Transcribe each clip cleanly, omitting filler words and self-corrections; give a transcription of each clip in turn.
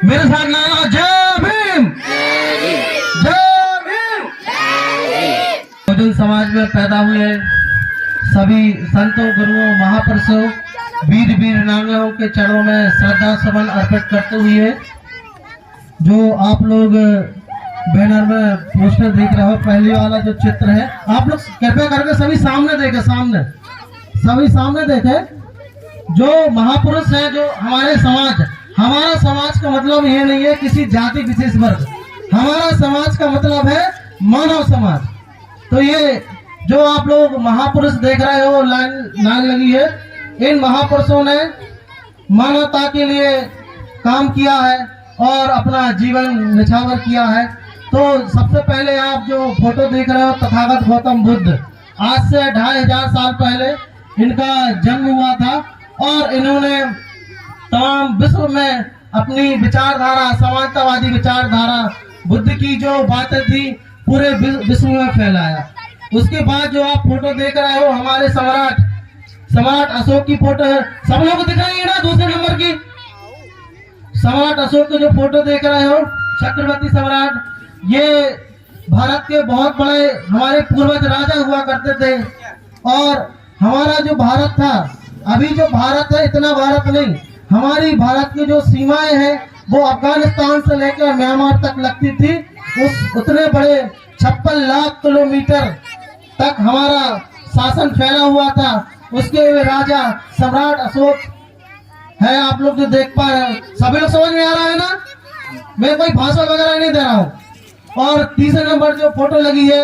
मेरे साथ नारा जय भीम जय भीम। बहुजन समाज में पैदा हुए सभी संतों, गुरुओं, महापुरुषों, वीर वीरांगनाओं के चरणों में श्रद्धा सुमन अर्पित करते हुए जो आप लोग बैनर में पोस्टर देख रहे हो, पहले वाला जो चित्र है, आप लोग कृपया करके सभी सामने देखे, सभी सामने देखे। जो महापुरुष है, जो हमारा समाज का मतलब ये नहीं है किसी जाति विशेष वर्ग, हमारा समाज का मतलब है मानव समाज। तो ये जो आप लोग महापुरुष देख रहे हो, लाइन लगी है, इन महापुरुषों ने मानवता के लिए काम किया है और अपना जीवन निछावर किया है। तो सबसे पहले आप जो फोटो देख रहे हो, तथागत गौतम बुद्ध, आज से 2500 साल पहले इनका जन्म हुआ था और इन्होंने तमाम विश्व में अपनी विचारधारा, समानतावादी विचारधारा, बुद्ध की जो बातें थी पूरे विश्व में फैलाया। उसके बाद जो आप फोटो देख रहे हो, हमारे सम्राट अशोक की फोटो है, सब लोग दिखाएंगे ना, दूसरे नंबर की सम्राट अशोक के जो फोटो देख रहे हो, चक्रवर्ती सम्राट, ये भारत के बहुत बड़े हमारे पूर्वज राजा हुआ करते थे। और हमारा जो भारत था, अभी जो भारत है इतना भारत नहीं, हमारी भारत की जो सीमाएं हैं वो अफगानिस्तान से लेकर म्यांमार तक लगती थी। उतने बड़े 56 लाख किलोमीटर तक हमारा शासन फैला हुआ था। उसके राजा सम्राट अशोक है, आप लोग जो देख पा रहे हैं, सभी लोग समझ में आ रहा है ना, मैं कोई भाषा वगैरह नहीं दे रहा हूँ। और तीसरे नंबर जो फोटो लगी है,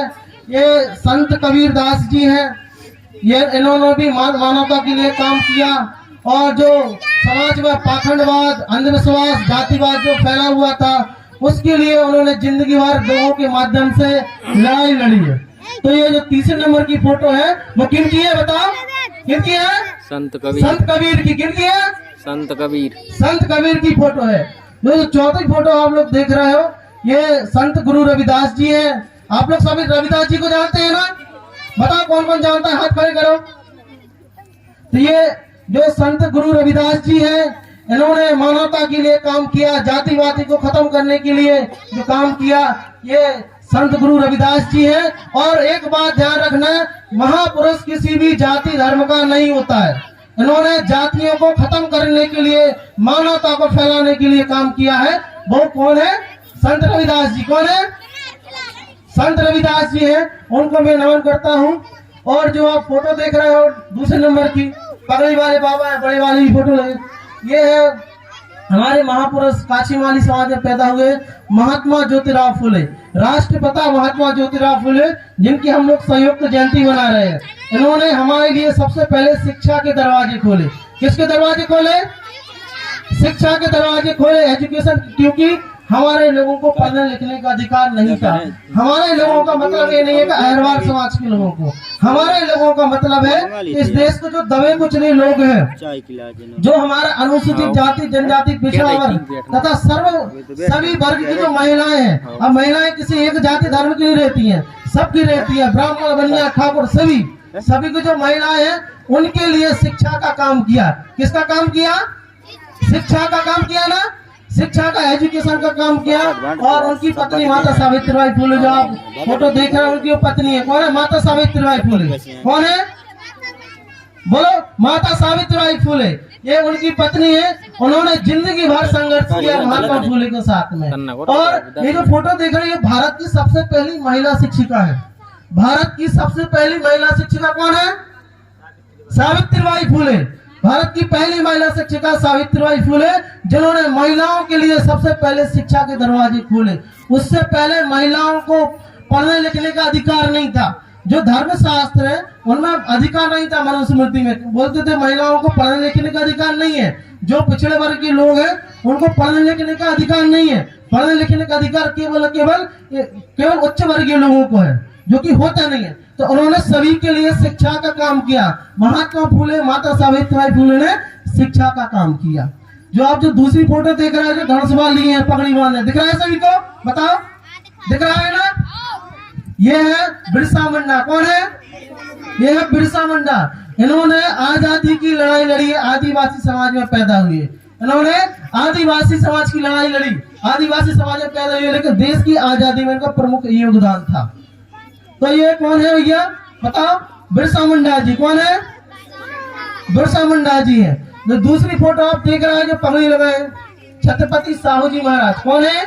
ये संत कबीर दास जी हैं। ये इन्होंने भी मानवता के लिए काम किया और जो समाज में पाखंडवाद, अंधविश्वास, जातिवाद जो फैला हुआ था, उसके लिए उन्होंने जिंदगी भर लोगों के माध्यम से लड़ाई लड़ी है। तो ये जो तीसरे नंबर की फोटो है वो किनकी है, बताओ किनकी है? संत कबीर की। किनकी है? संत कबीर की फोटो है। जो चौथी फोटो आप लोग देख रहे हो, ये संत गुरु रविदास जी है। आप लोग सभी रविदास जी को जानते हैं ना, बताओ कौन कौन जानता है, हाथ खड़े करो। तो ये जो संत गुरु रविदास जी हैं, इन्होंने मानवता के लिए काम किया, जातिवादी को खत्म करने के लिए जो काम किया, ये संत गुरु रविदास जी हैं। और एक बात ध्यान रखना, महापुरुष किसी भी जाति धर्म का नहीं होता है। इन्होंने जातियों को खत्म करने के लिए, मानवता को फैलाने के लिए काम किया है। वो कौन है? संत रविदास जी। कौन है? संत रविदास जी हैं, उनको मैं नमन करता हूँ। और जो आप फोटो देख रहे हो दूसरे नंबर की, पगड़ी वाले बाबा है, बड़े वाली भी फोटो लगे, ये है हमारे महापुरुष काशीमाली समाज में पैदा हुए महात्मा ज्योतिराव फुले, राष्ट्रपिता महात्मा ज्योतिराव फुले, जिनकी हम लोग संयुक्त जयंती मना रहे हैं। इन्होंने हमारे लिए सबसे पहले शिक्षा के दरवाजे खोले। किसके दरवाजे खोले? शिक्षा के दरवाजे खोले, एजुकेशन। क्योंकि हमारे लोगों को पढ़ने लिखने का अधिकार नहीं था। हमारे लोगों का मतलब ये नहीं है कि अहरवाल समाज के लोगों को, हमारे लोगों का मतलब है इस देश को जो दबे कुचले लोग हैं, जो हमारा अनुसूचित जाति, जनजाति, पिछड़ा वर्ग तथा सभी वर्ग की जो महिलाएं हैं। अब महिलाएं किसी एक जाति धर्म की नहीं रहती हैं, सबकी रहती है, ब्राह्मण, बनिया, ठाकुर, सभी की जो महिलाएं हैं, उनके लिए शिक्षा का काम किया। किसका काम किया? शिक्षा का काम किया ना, शिक्षा का, एजुकेशन का काम किया। और उनकी पत्नी माता सावित्रीबाई फुले, जो आप फोटो देख रहे हैं, उनकी पत्नी है। कौन है? माता सावित्रीबाई फुले। कौन है? बोलो, माता सावित्रीबाई फुले, ये उनकी पत्नी है। उन्होंने जिंदगी भर संघर्ष किया महात्मा फुले के साथ में। और ये जो फोटो देख रहे हैं, भारत की सबसे पहली महिला शिक्षिका है। भारत की सबसे पहली महिला शिक्षिका कौन है? सावित्रीबाई फुले। भारत की पहली महिला शिक्षिका सावित्रीबाई फुले, जिन्होंने महिलाओं के लिए सबसे पहले शिक्षा के दरवाजे खोले। उससे पहले महिलाओं को पढ़ने लिखने का अधिकार नहीं था। जो धर्म शास्त्र है उनमें अधिकार नहीं था। मनुस्मृति में बोलते थे महिलाओं को पढ़ने लिखने का अधिकार नहीं है। जो पिछड़े वर्ग के लोग हैं उनको पढ़ने लिखने का अधिकार नहीं है। पढ़ने लिखने का अधिकार केवल उच्च वर्गीय लोगों को है, जो कि होता नहीं है। तो उन्होंने सभी के लिए शिक्षा का काम किया। महात्मा फुले, माता सावित्रीबाई फुले ने शिक्षा का काम किया। जो आप जो दूसरी फोटो देख रहे हैं, जो धनुष लिए हैं, पगड़ी बांधे, दिख रहा है सभी को? बताओ, दिख रहा है ना? ये है बिरसा मुंडा। कौन है? ये है बिरसा मुंडा। इन्होंने आजादी की लड़ाई लड़ी है, आदिवासी समाज में पैदा हुए। इन्होंने आदिवासी समाज की लड़ाई लड़ी, आदिवासी समाज में पैदा हुए, लेकिन देश की आजादी में इनका प्रमुख योगदान था। तो ये कौन है भैया बताओ? बिरसा मुंडा जी। कौन है? बिरसा मुंडा जी है। जो दूसरी फोटो आप देख रहे हैं जो पगड़ी लगाए, छत्रपति साहू जी महाराज। कौन है?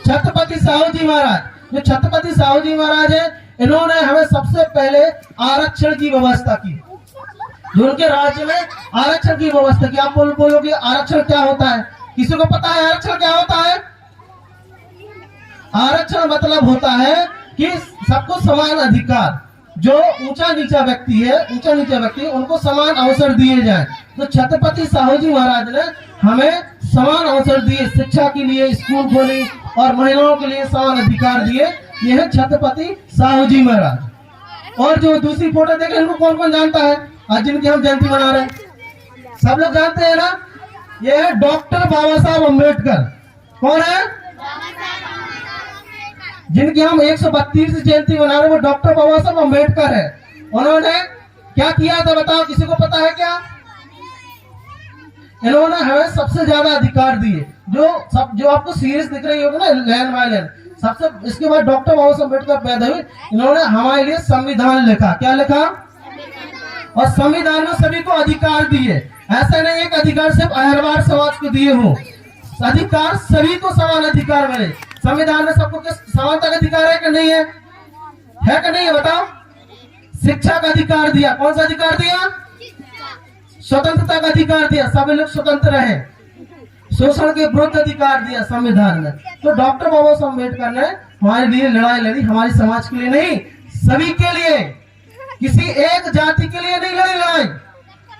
छत्रपति साहू जी महाराज। जो छत्रपति साहू जी महाराज है, इन्होंने हमें सबसे पहले आरक्षण की व्यवस्था की। जो उनके राज्य में आरक्षण की व्यवस्था की। आप बोलोगे आरक्षण क्या होता है? किसी को पता है आरक्षण क्या होता है? आरक्षण मतलब होता है कि सबको समान अधिकार, जो ऊंचा नीचा व्यक्ति है उनको समान अवसर दिए जाए। तो छत्रपति साहू जी महाराज ने हमें समान अवसर दिए, शिक्षा के लिए स्कूल खोली और महिलाओं के लिए समान अधिकार दिए। ये है छत्रपति साहू जी महाराज। और जो दूसरी फोटो देखे, इनको कौन कौन जानता है? आज जिनकी हम जयंती मना रहे हैं, सब लोग जानते हैं ना। ये है डॉक्टर बाबा साहब अम्बेडकर। कौन है? जिनकी हम 132 जयंती मना रहे हैं, वो डॉक्टर बाबा साहब अम्बेडकर है। उन्होंने क्या किया था बताओ? किसी को पता है क्या? इन्होंने हमें सबसे ज्यादा अधिकार दिए। जो आपको सीरीज दिख रही होगी ना, लैंड बाय लैंड, सबसे इसके बाद डॉक्टर बाबा साहब अम्बेडकर पैदा हुए। इन्होंने हमारे लिए संविधान लिखा। क्या लिखा? और संविधान में सभी को अधिकार दिए। ऐसा नहीं एक अधिकार सिर्फ अहरवार समाज को दिए हो, अधिकार सभी को समान अधिकार मिले। संविधान में सबको समानता का अधिकार है कि नहीं है? है कि नहीं है बताओ? शिक्षा का अधिकार दिया। कौन सा अधिकार दिया? स्वतंत्रता का अधिकार दिया, सभी लोग स्वतंत्र रहे। शोषण के विरुद्ध अधिकार दिया संविधान में। तो डॉक्टर बाबा साहब अम्बेडकर ने हमारे लिए लड़ाई लड़ी, हमारी समाज के लिए नहीं, सभी के लिए, किसी एक जाति के लिए नहीं लड़ी लड़ाई।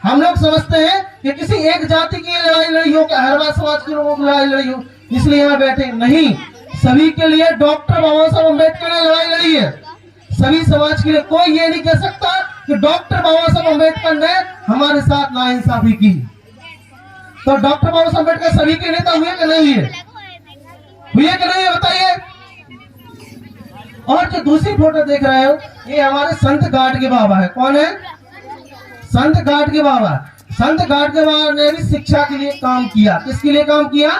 हम लोग समझते हैं कि किसी एक जाति की लड़ाई लड़ी हो, क्या हरवा समाज के लोगों की लड़ाई लड़ी हो, इसलिए यहाँ बैठे। नहीं, सभी के लिए डॉक्टर बाबा साहब अम्बेडकर ने लड़ाई लड़ी है, सभी समाज के लिए। कोई ये नहीं कह सकता कि डॉक्टर बाबा साहब अम्बेडकर ने हमारे साथ नाइंसाफी की। तो डॉक्टर बाबा साहब अम्बेडकर सभी के नेता हुए कि नहीं है? हुए कि नहीं है बताइए? और जो दूसरी फोटो देख रहे हो, ये हमारे संत गाडगे बाबा है। कौन है? संत गाडगे बाबा। संत गाडगे बाबा ने भी शिक्षा के लिए काम किया। किसके लिए काम किया?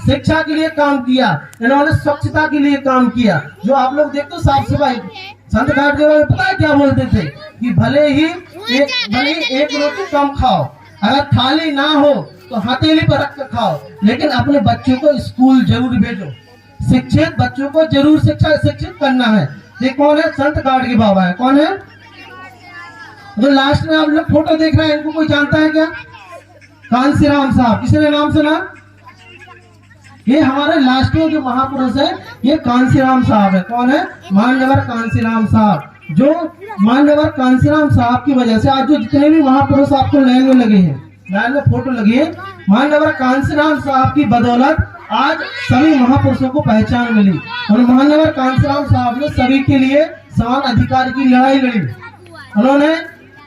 शिक्षा के लिए काम किया। इन्होंने स्वच्छता के लिए काम किया। जो आप लोग देखते हो साफ सफाई, संत गाडगे बाबा पता है क्या बोलते थे कि भले ही एक रोटी कम खाओ, अगर थाली ना हो तो हथेली पर रख कर खाओ, लेकिन अपने बच्चों को स्कूल जरूर भेजो। शिक्षित बच्चों को जरूर शिक्षित करना है। ये कौन है? संत गाडगे बाबा है। कौन है? जो लास्ट में आप लोग फोटो देख रहे हैं, इनको कोई जानता है क्या? कांसीराम साहब। किसी ने नाम सुना? ये हमारे लास्ट में जो महापुरुष है, ये कांसीराम साहब है। कौन है? मान्यवर कांसीराम साहब। जो मान्यवर कांसीराम साहब की वजह से आज जो जितने भी महापुरुष आपको लाइन में लगे हैं, लाइन में फोटो लगी है, मान्यवर कांसीराम साहब की बदौलत आज सभी महापुरुषों को पहचान मिली। और मान्यवर कांसीराम साहब ने सभी के लिए समान अधिकार की लड़ाई लड़ी। उन्होंने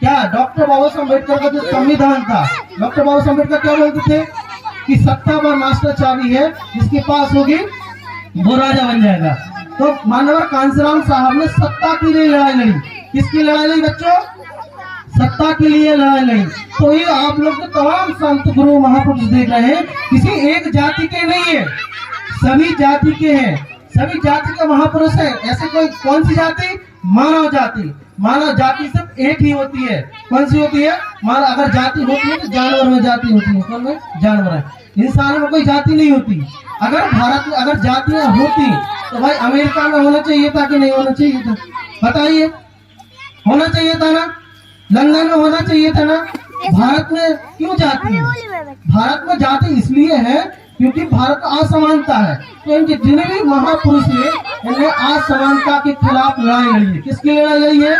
क्या, डॉक्टर बाबा साहब अम्बेडकर का जो संविधान था, डॉक्टर बाबा साहब अम्बेडकर क्या बोलते थे कि सत्ता पर मास्टर चाबी है, जिसके पास होगी वो राजा बन जाएगा। तो मान्यवर कांसीराम साहब ने सत्ता के लिए लड़ाई लड़ी। किसकी लड़ाई लड़ी बच्चों? सत्ता के लिए लड़ाई लड़ी। तो ये आप लोग तो तमाम संत गुरु महापुरुष देख रहे हैं, किसी एक जाति के नहीं है, सभी जाति के हैं, सभी जाति के महापुरुष हैं। ऐसे कोई कौन सी जाति? मानव जाति। मानव जाति सिर्फ एक ही होती है। कौन सी होती है? मानव। अगर जाति होती है तो जानवर में जाति होती है। कौन में? जानवर है। इंसान में कोई जाति नहीं होती। अगर भारत में अगर जातियां होती तो भाई अमेरिका में होना चाहिए था कि नहीं होना चाहिए था? बताइए, होना चाहिए था ना? लंदन में होना चाहिए था ना? भारत में क्यों जाति है? भारत में जाति इसलिए है क्योंकि भारत असमानता है। तो इनके जितने भी महापुरुष हैं, इन्हें असमानता के खिलाफ लड़ाई लड़ी है। किसकी लड़ाई लड़ी है?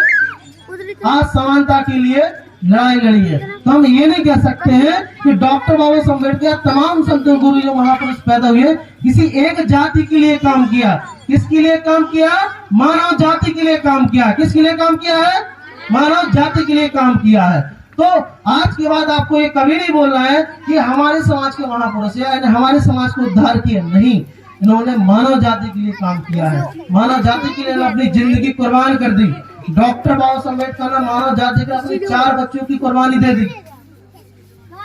असमानता के लिए लड़ाई लड़ी है। तो हम ये नहीं कह सकते हैं कि डॉक्टर बाबा साहब अम्बेडकर तमाम संत गुरु जो महापुरुष पैदा हुए किसी एक जाति के लिए काम किया। किसके लिए काम किया? मानव जाति के लिए काम किया। किसके लिए काम किया है? मानव जाति के लिए काम किया है। तो आज के बाद आपको ये कभी नहीं बोलना है कि हमारे समाज के महापुरुष या हमारे समाज को उद्धार किया। नहीं, इन्होंने मानव जाति के लिए काम किया है। मानव जाति के लिए अपनी जिंदगी कुर्बान कर दी। डॉक्टर बाबा साहब अम्बेडकर ने मानव जाति के अपने 4 बच्चों की कुर्बानी दे दी।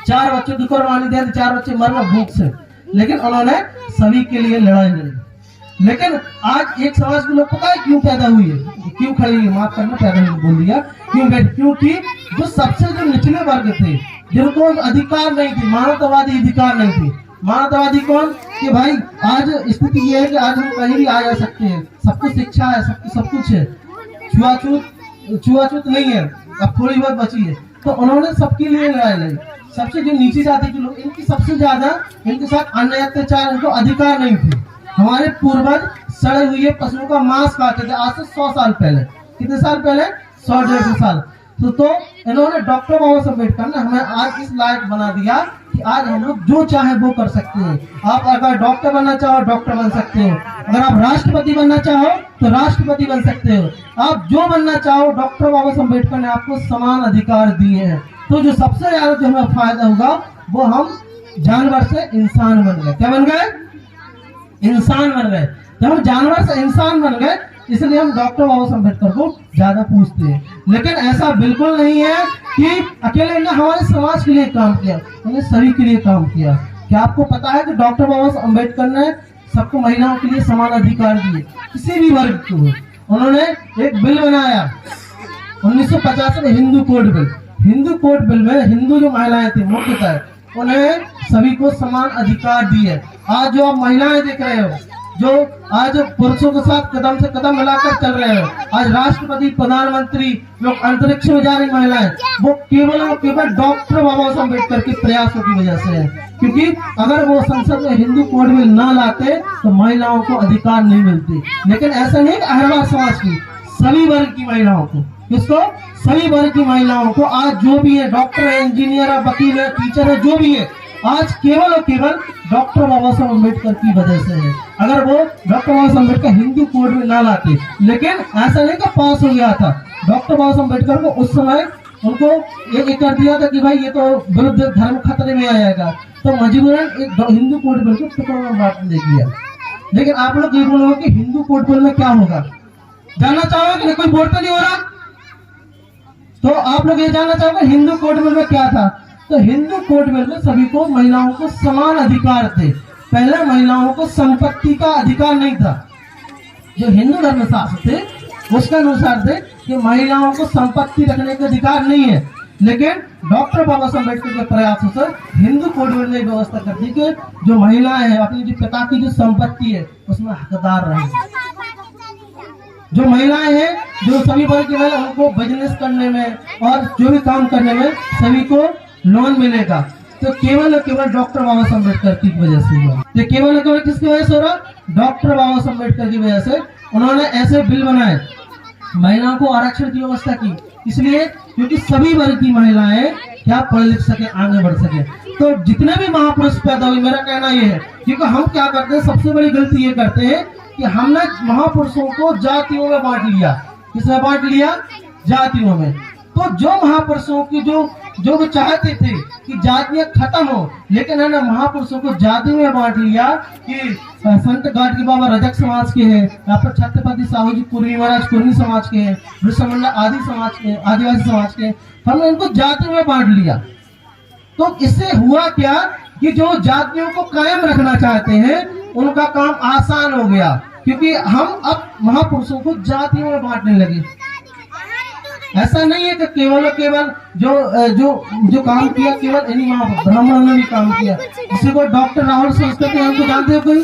4 बच्चों की कुर्बानी दे दी, 4 बच्चे मर गए भूख से, लेकिन उन्होंने सभी के लिए लड़ाई लड़ी। लेकिन आज एक समाज के लोग पता है क्यों पैदा हुई है, क्यों खड़ी हुई, माफ करना पैदा हुई बोल दिया, क्योंकि जो सबसे जो निचले वर्ग थे, जिनको अधिकार नहीं थी, मानवतावादी अधिकार नहीं थी। मानवतावादी कौन कि भाई आज स्थिति ये है कि आज हम कहीं भी आ जा सकते हैं, सबको शिक्षा है, सब कुछ है, छुआछूत नहीं है, अब थोड़ी बहुत बची है, तो उन्होंने सबके लिए लड़ाई लड़ी। सबसे जो नीची जाति के लोग, इनकी सबसे ज्यादा इनके साथ अन्याय अत्याचार, इनको अधिकार नहीं थे। हमारे पूर्वज सड़े हुए पशुओं का मांस खाते थे आज से 100 साल पहले। कितने साल पहले? 100-150 साल। तो इन्होंने डॉक्टर बाबा साहब अम्बेडकर ने हमें आज इस लायक बना दिया कि आज हम लोग जो चाहे वो कर सकते हैं। आप अगर डॉक्टर बनना चाहो डॉक्टर बन सकते हो, अगर आप राष्ट्रपति बनना चाहो तो राष्ट्रपति बन सकते हो, आप जो बनना चाहो, डॉक्टर बाबा साहब अम्बेडकर ने आपको समान अधिकार दिए हैं। तो जो सबसे ज्यादा जो हमें फायदा होगा वो हम जानवर से इंसान बन गए। क्या बन गए? इंसान बन गए। जब हम जानवर से इंसान बन गए इसलिए हम डॉक्टर बाबा साहब अम्बेडकर को ज्यादा पूछते हैं। लेकिन ऐसा बिल्कुल नहीं है कि अकेले ने हमारे समाज के लिए काम किया, उन्होंने सभी के लिए काम किया। क्या आपको पता है कि डॉक्टर बाबा साहब अम्बेडकर ने सबको महिलाओं के लिए समान अधिकार दिए, किसी भी वर्ग को। उन्होंने एक बिल बनाया 1950 में, Hindu code bill. Hindu code bill में हिंदू जो महिलाएं थी मुख्यतः, उन्हें सभी को समान अधिकार दिए। आज जो आप महिलाएं देख रहे हो, जो आज पुरुषों के साथ कदम से कदम मिलाकर चल रहे हो, आज राष्ट्रपति, प्रधानमंत्री, लोग अंतरिक्ष में जा रही महिलाएं, वो केवल और केवल डॉक्टर बाबा साहब अम्बेडकर के प्रयासों की वजह से है। क्योंकि अगर वो संसद में हिंदू कोड बिल ना लाते तो महिलाओं को अधिकार नहीं मिलते। लेकिन ऐसा नहीं कि अहरवार समाज की, सभी वर्ग की महिलाओं को, किसको? सभी वर्ग की महिलाओं को। आज जो भी है, डॉक्टर है, इंजीनियर है, वकील है, टीचर है, जो भी है, आज केवल और केवल डॉक्टर बाबा साहब अम्बेडकर की वजह से है। अगर वो डॉक्टर बाबा साहब अम्बेडकर हिंदू कोड में ना लाते, लेकिन ऐसा नहीं कि पास हो गया था, डॉक्टर बाबा साहब अम्बेडकर को उस समय उनको ये कर दिया था कि भाई ये तो विरुद्ध धर्म खतरे में आ जाएगा, तो मजबूरन एक हिंदू कोड बिल को टुकड़ों में बांटने दिया। लेकिन आप लोग ये बोलोगे कि हिंदू कोड बिल में क्या होगा, जानना चाहोगे? कोई बोर्ड पे नहीं हो रहा, तो आप लोग ये जानना चाहोगे हिंदू कोड बिल में क्या था? तो हिंदू कोड बिल में सभी को, महिलाओं को समान अधिकार थे। पहले महिलाओं को संपत्ति का अधिकार नहीं था। जो हिंदू धर्मशास्त्र थे उसके अनुसार थे कि महिलाओं को संपत्ति रखने का अधिकार नहीं है। लेकिन डॉक्टर बाबा साहब अम्बेडकर के प्रयासों से हिंदू कोड बिल ने व्यवस्था कर दी कि जो महिलाएं हैं अपनी जो पिता की जो संपत्ति है उसमें हकदार रहे। जो महिलाएं हैं, जो सभी वर्ग की महिला, उनको बिजनेस करने में और जो भी काम करने में सभी को लोन मिलेगा। तो केवल और केवल डॉक्टर बाबा साहब अम्बेडकर की वजह से हुआ। तो केवल और केवल किसकी वजह से हो रहा? डॉक्टर बाबा साहब अम्बेडकर की वजह से। उन्होंने ऐसे बिल बनाए, महिलाओं को आरक्षण की व्यवस्था की, इसलिए क्योंकि सभी वर्ग की महिलाएं क्या पढ़ लिख सके, आगे बढ़ सके। तो जितने भी महापुरुष पैदा हुए, मेरा कहना यह है, क्योंकि हम क्या करते हैं, सबसे बड़ी गलती ये करते हैं कि हमने महापुरुषों को जातियों में बांट लिया। किसमें बांट लिया? जातियों में। तो जो महापुरुषों की जो वो चाहते थे कि जातियां खत्म हो, लेकिन है ना महापुरुषों को जाति में बांट लिया कि संत गाडगे बाबा रजक समाज के हैं, यहाँ पर छत्रपति साहू जी कुर्मी महाराज कुर्मी समाज के हैं, बिरसा मुंडा आदि समाज के, आदिवासी समाज के, हमने इनको जाति में बांट लिया। तो इससे हुआ क्या कि जो जातियों को कायम रखना चाहते हैं उनका काम आसान हो गया, क्योंकि हम अब महापुरुषों को जातियों में बांटने लगे। ऐसा नहीं है कि केवल और केवल जो काम किया केवल इन्हीं ब्राह्मणों ने भी काम किया। किसी को डॉक्टर राहुल संस्कृति हमको जानते हो कोई?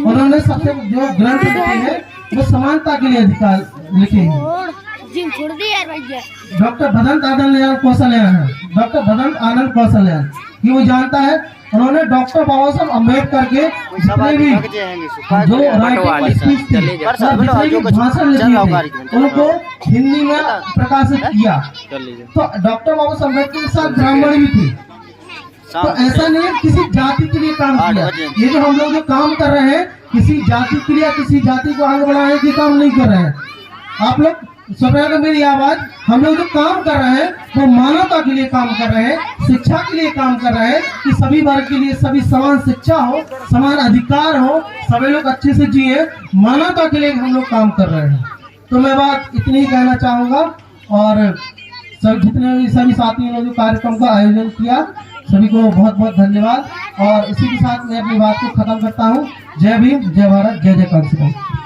उन्होंने सबसे जो ग्रंथ लिखे हैं वो समानता के लिए अधिकार लिखे हैं। डॉक्टर भदंत आनंद कौशलयान है, डॉक्टर भदंत आनंद कौशलयान, ये वो जानता है। उन्होंने डॉक्टर बाबा साहब अम्बेडकर के जितने भी जो राइटिंग स्पीच थी, जितने भी भाषण लिखे थे, उनको हिंदी में प्रकाशित किया। तो डॉक्टर बाबा साहब अम्बेडकर के साथ ब्राह्मण भी थे। तो ऐसा नहीं है किसी जाति के लिए काम किया। ये जो हम लोग जो काम कर रहे हैं, किसी जाति के लिए, किसी जाति को आगे बढ़ाने के काम नहीं कर रहे हैं। आप लोग सुन रहे हैं मेरी आवाज? हम लोग जो काम कर रहे हैं वो मानवता के लिए काम कर रहे हैं, शिक्षा के लिए काम कर रहे हैं कि सभी वर्ग के लिए सभी समान शिक्षा हो, समान अधिकार हो, सभी लोग अच्छे से जिए, मानवता के लिए हम लोग काम कर रहे हैं। तो मैं बात इतनी ही कहना चाहूंगा और सब जितने भी सभी साथियों ने जो कार्यक्रम का आयोजन किया, सभी को बहुत बहुत धन्यवाद। और इसी के साथ मैं अपनी बात को खत्म करता हूँ। जय भीम, जय भारत, जय जय कांसी।